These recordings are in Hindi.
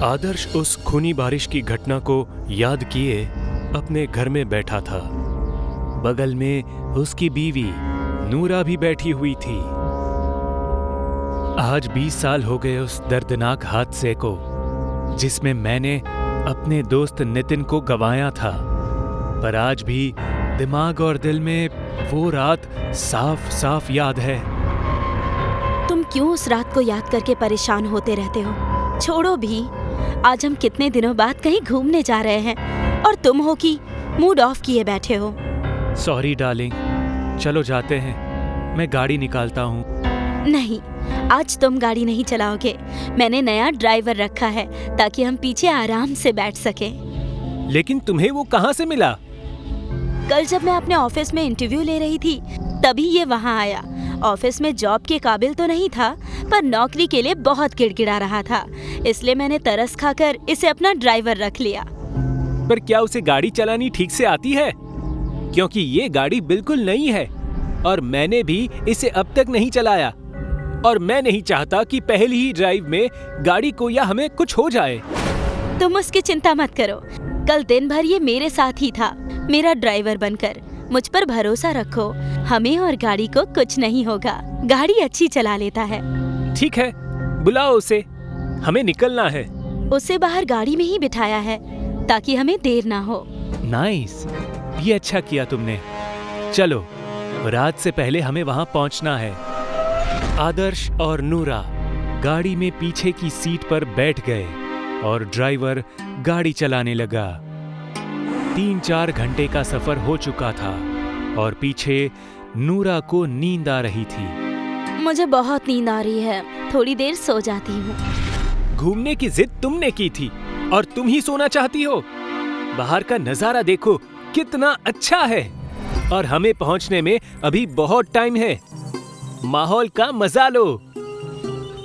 आदर्श उस खूनी बारिश की घटना को याद किए अपने घर में बैठा था। बगल में उसकी बीवी नूरा भी बैठी हुई थी। आज 20 साल हो गए उस दर्दनाक हादसे को जिसमें मैंने अपने दोस्त नितिन को गंवाया था, पर आज भी दिमाग और दिल में वो रात साफ साफ याद है। तुम क्यों उस रात को याद करके परेशान होते रहते हो? छोड़ो भी, आज हम कितने दिनों बाद कहीं घूमने जा रहे हैं और तुम हो कि मूड ऑफ किए बैठे हो। सॉरी डार्लिंग, चलो जाते हैं, मैं गाड़ी निकालता हूँ। नहीं, आज तुम गाड़ी नहीं चलाओगे। मैंने नया ड्राइवर रखा है ताकि हम पीछे आराम से बैठ सके। लेकिन तुम्हें वो कहाँ से मिला? कल जब मैं अपने ऑफिस में इंटरव्यू ले रही थी तभी ये वहाँ आया। ऑफिस में जॉब के काबिल तो नहीं था, पर नौकरी के लिए बहुत गिड़गिड़ा रहा था, इसलिए मैंने तरस खाकर इसे अपना ड्राइवर रख लिया। पर क्या उसे गाड़ी चलानी ठीक से आती है? क्योंकि ये गाड़ी बिल्कुल नई है और मैंने भी इसे अब तक नहीं चलाया, और मैं नहीं चाहता कि पहली ही ड्राइव में गाड़ी को या हमें कुछ हो जाए। तुम उसकी चिंता मत करो, कल दिन भर ये मेरे साथ ही था, मेरा ड्राइवर बनकर। मुझ पर भरोसा रखो, हमें और गाड़ी को कुछ नहीं होगा। गाड़ी अच्छी चला लेता है। ठीक है, बुलाओ उसे, हमें निकलना है। उसे बाहर गाड़ी में ही बिठाया है ताकि हमें देर ना हो। नाइस, ये अच्छा किया तुमने। चलो, रात से पहले हमें वहां पहुंचना है। आदर्श और नूरा गाड़ी में पीछे की सीट पर बैठ गए और ड्राइवर गाड़ी चलाने लगा। 3-4 घंटे का सफर हो चुका था और पीछे नूरा को नींद आ रही थी। मुझे बहुत नींद आ रही है, थोड़ी देर सो जाती हूँ। घूमने की जिद तुमने की थी और तुम ही सोना चाहती हो। बाहर का नजारा देखो कितना अच्छा है, और हमें पहुंचने में अभी बहुत टाइम है। माहौल का मजा लो।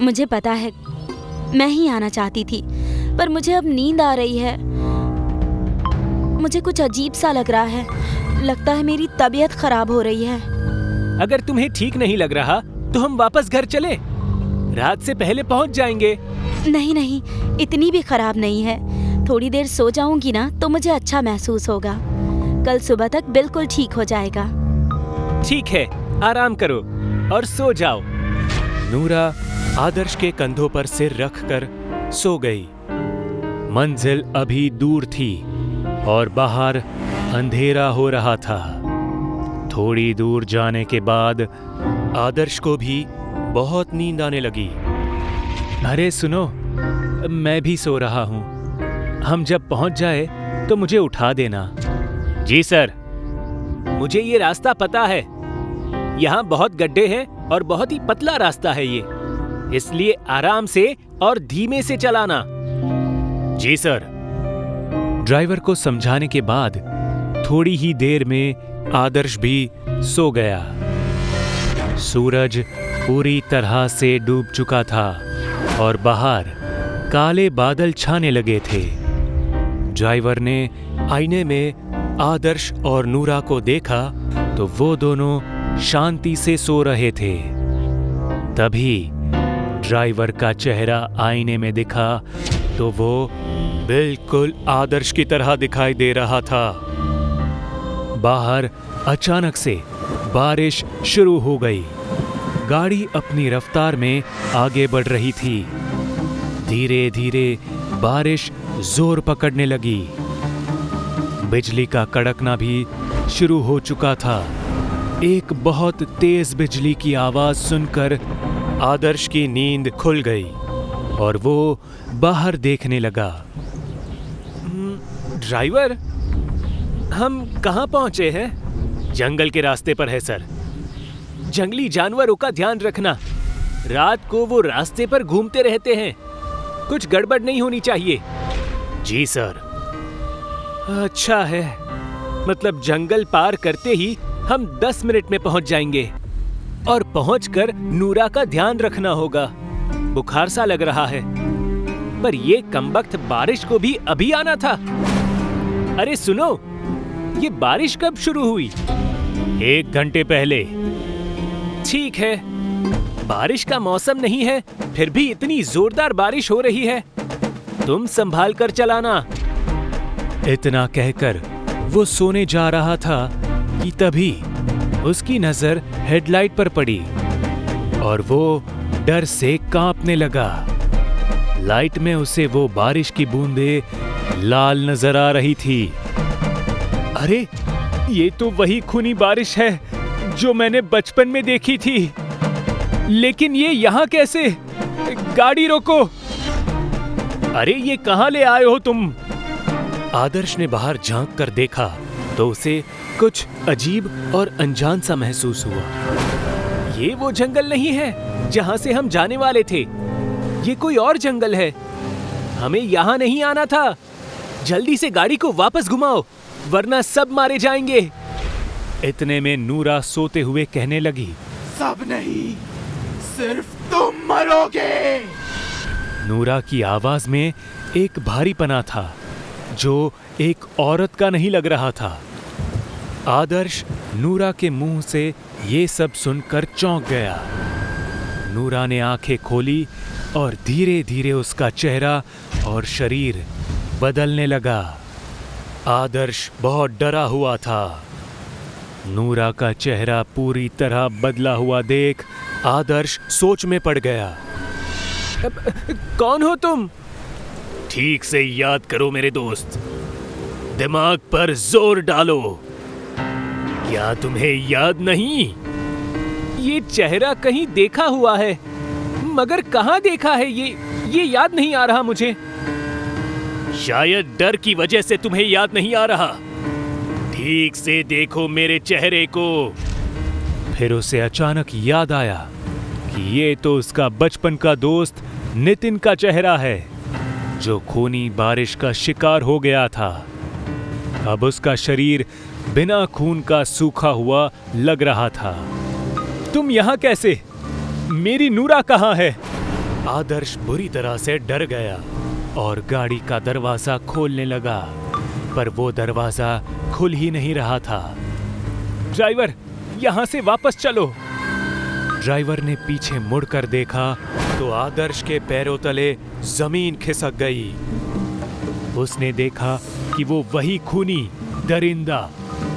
मुझे पता है, मैं ही आना चाहती थी, पर मुझे अब नींद आ रही है। मुझे कुछ अजीब सा लग रहा है, लगता है मेरी तबीयत खराब हो रही है। अगर तुम्हें ठीक नहीं लग रहा तो हम वापस घर चले, रात से पहले पहुंच जाएंगे। नहीं नहीं, इतनी भी खराब नहीं है। थोड़ी देर सो जाऊंगी ना तो मुझे अच्छा महसूस होगा। कल सुबह तक बिल्कुल ठीक हो जाएगा। ठीक है, आराम करो और सो जाओ। नूरा आदर्श के कंधों पर सिर रखकर सो गई। मंजिल अभी दूर थी और बाहर अंधेरा हो रहा था। थोड़ी दूर जाने के बाद आदर्श को भी बहुत नींद आने लगी। अरे सुनो, मैं भी सो रहा हूँ, हम जब पहुंच जाए तो मुझे उठा देना। जी सर। मुझे ये रास्ता पता है, यहाँ बहुत गड्ढे हैं और बहुत ही पतला रास्ता है ये, इसलिए आराम से और धीमे से चलाना। जी सर। ड्राइवर को समझाने के बाद थोड़ी ही देर में आदर्श भी सो गया। सूरज पूरी तरह से डूब चुका था और बाहर काले बादल छाने लगे थे। ड्राइवर ने आईने में आदर्श और नूरा को देखा तो वो दोनों शांति से सो रहे थे। तभी ड्राइवर का चेहरा आईने में दिखा तो वो बिल्कुल आदर्श की तरह दिखाई दे रहा था। बाहर अचानक से बारिश शुरू हो गई। गाड़ी अपनी रफ्तार में आगे बढ़ रही थी। धीरे धीरे बारिश जोर पकड़ने लगी। बिजली का कड़कना भी शुरू हो चुका था। एक बहुत तेज बिजली की आवाज सुनकर आदर्श की नींद खुल गई और वो बाहर देखने लगा। ड्राइवर, हम कहाँ पहुंचे हैं? जंगल के रास्ते पर है सर। जंगली जानवरों का ध्यान रखना, रात को वो रास्ते पर घूमते रहते हैं, कुछ गड़बड़ नहीं होनी चाहिए। जी सर। अच्छा है, मतलब जंगल पार करते ही हम 10 मिनट में पहुंच जाएंगे, और पहुंचकर नूरा का ध्यान रखना होगा। बुखार सा लग रहा है, पर ये कमबख्त बारिश को भी अभी आना था। अरे सुनो, ये बारिश कब शुरू हुई? 1 घंटे पहले। ठीक है, बारिश का मौसम नहीं है, फिर भी इतनी जोरदार बारिश हो रही है। तुम संभाल कर चलाना। इतना कहकर वो सोने जा रहा था कि तभी उसकी नजर हेडलाइट पर पड़ी और वो डर से कांपने लगा। लाइट में उसे वो बारिश की बूंदें लाल नजर आ रही थी। अरे, ये तो वही खूनी बारिश है जो मैंने बचपन में देखी थी। लेकिन ये यहाँ कैसे? गाड़ी रोको। अरे, ये कहाँ ले आए हो तुम? आदर्श ने बाहर झांक कर देखा तो उसे कुछ अजीब और अनजान सा महसूस हुआ। ये वो जंगल नहीं है जहां से हम जाने वाले थे। ये कोई और जंगल है। हमें यहाँ नहीं आना था। जल्दी से गाड़ी को वापस घुमाओ, वरना सब मारे जाएंगे। इतने में नूरा सोते हुए कहने लगी, सब नहीं, सिर्फ तुम मरोगे। नूरा की आवाज में एक भारीपना था जो एक औरत का नहीं लग रहा था। आदर्श नूरा के मुंह से ये सब सुनकर चौंक गया। नूरा ने आंखें खोली और धीरे धीरे उसका चेहरा और शरीर बदलने लगा। आदर्श बहुत डरा हुआ था। नूरा का चेहरा पूरी तरह बदला हुआ देख आदर्श सोच में पड़ गया। कौन हो तुम? ठीक से याद करो मेरे दोस्त, दिमाग पर जोर डालो। क्या तुम्हें याद नहीं? ये चेहरा कहीं देखा हुआ है, मगर कहाँ देखा है ये याद नहीं आ रहा मुझे। शायद डर की वजह से तुम्हें याद नहीं आ रहा। ठीक से देखो मेरे चेहरे को। फिर उसे अचानक याद आया कि ये तो उसका बचपन का दोस्त नितिन का चेहरा है, जो खूनी बारिश का शिकार हो गया था। अब उसका शरीर बिना खून का सूखा हुआ लग रहा था। तुम यहाँ कैसे? मेरी नूरा कहाँ है? आदर्श बुरी तरह से डर गया और गाड़ी का दरवाजा खोलने लगा, पर वो दरवाजा खुल ही नहीं रहा था। ड्राइवर, यहाँ से वापस चलो। ड्राइवर ने पीछे मुड़कर देखा तो आदर्श के पैरों तले जमीन खिसक गई। उसने देखा कि वो वही खूनी दरिंदा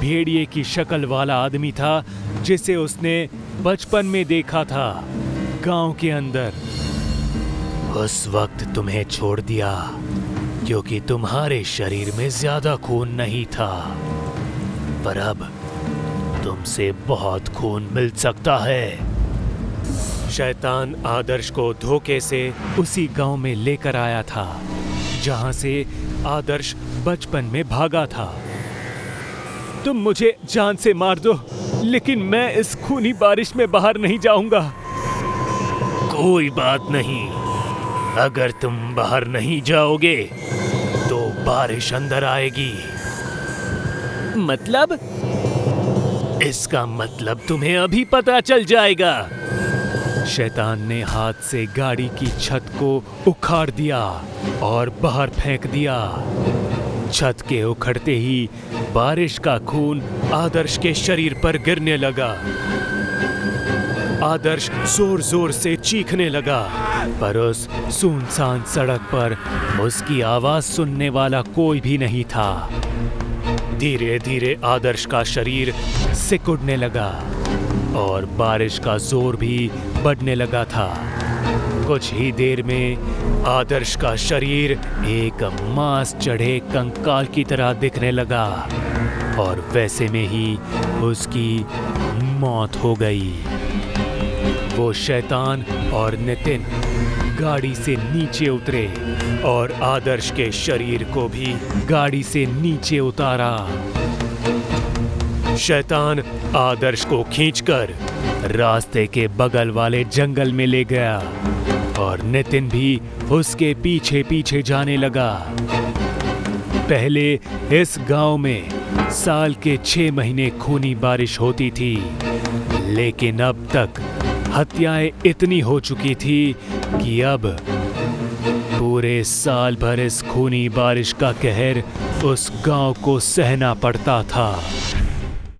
भेड़िए की शक्ल वाला आदमी था जिसे उसने बचपन में देखा था गांव के अंदर। उस वक्त तुम्हें छोड़ दिया क्योंकि तुम्हारे शरीर में ज्यादा खून नहीं था, पर अब तुमसे बहुत खून मिल सकता है। शैतान आदर्श को धोखे से उसी गांव में लेकर आया था जहां से आदर्श बचपन में भागा था। तुम मुझे जान से मार दो, लेकिन मैं इस खूनी बारिश में बाहर नहीं जाऊंगा। कोई बात नहीं, अगर तुम बाहर नहीं जाओगे तो बारिश अंदर आएगी। मतलब? इसका मतलब तुम्हें अभी पता चल जाएगा। शैतान ने हाथ से गाड़ी की छत को उखाड़ दिया और बाहर फेंक दिया। छत के उखड़ते ही बारिश का खून आदर्श के शरीर पर गिरने लगा। आदर्श जोर जोर से चीखने लगा, पर उस सुनसान सड़क पर उसकी आवाज सुनने वाला कोई भी नहीं था। धीरे धीरे आदर्श का शरीर सिकुड़ने लगा और बारिश का जोर भी बढ़ने लगा था। कुछ ही देर में आदर्श का शरीर एक मांस चढ़े कंकाल की तरह दिखने लगा और वैसे में ही उसकी मौत हो गई। वो शैतान और नितिन गाड़ी से नीचे उतरे और आदर्श के शरीर को भी गाड़ी से नीचे उतारा। शैतान आदर्श को खींचकर रास्ते के बगल वाले जंगल में ले गया और नितिन भी उसके पीछे पीछे जाने लगा। पहले इस गांव में साल के 6 महीने खूनी बारिश होती थी, लेकिन अब तक हत्याएं इतनी हो चुकी थी कि अब पूरे साल भर इस खूनी बारिश का कहर उस गांव को सहना पड़ता था।